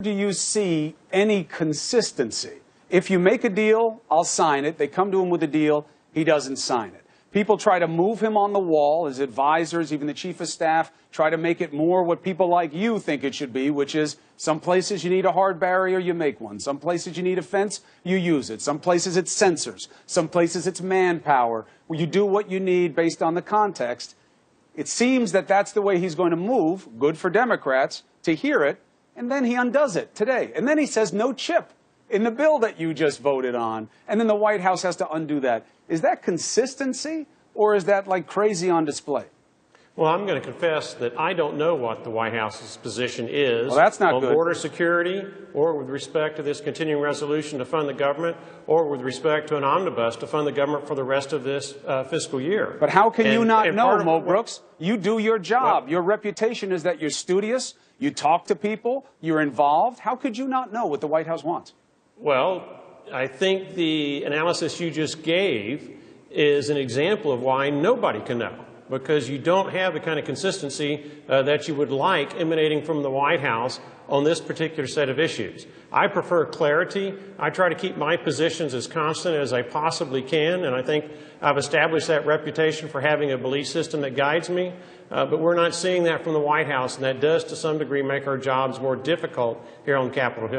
Do you see any consistency? If you make a deal, I'll sign it. They come to him with a deal, he doesn't sign it. People try to move him on the wall. His advisors, even the chief of staff, try to make it more what people like you think it should be, which is some places you need a hard barrier, you make one. Some places you need a fence, you use it. Some places it's sensors. Some places it's manpower. You do what you need based on the context. It seems that that's the way he's going to move, good for Democrats, to hear it, and then he undoes it today. And then he says no chip in the bill that you just voted on. And then the White House has to undo that. Is that consistency, or is that like crazy on display? Well, I'm going to confess that I don't know what the White House's position is on border security, or with respect to this continuing resolution to fund the government, or with respect to an omnibus to fund the government for the rest of this fiscal year. But how can you not know, Mo Brooks? You do your job. Well, your reputation is that you're studious, you talk to people, you're involved. How could you not know what the White House wants? Well, I think the analysis you just gave is an example of why nobody can know, because you don't have the kind of consistency that you would like emanating from the White House on this particular set of issues. I prefer clarity. I try to keep my positions as constant as I possibly can, and I think I've established that reputation for having a belief system that guides me. But we're not seeing that from the White House, and that does to some degree make our jobs more difficult here on Capitol Hill.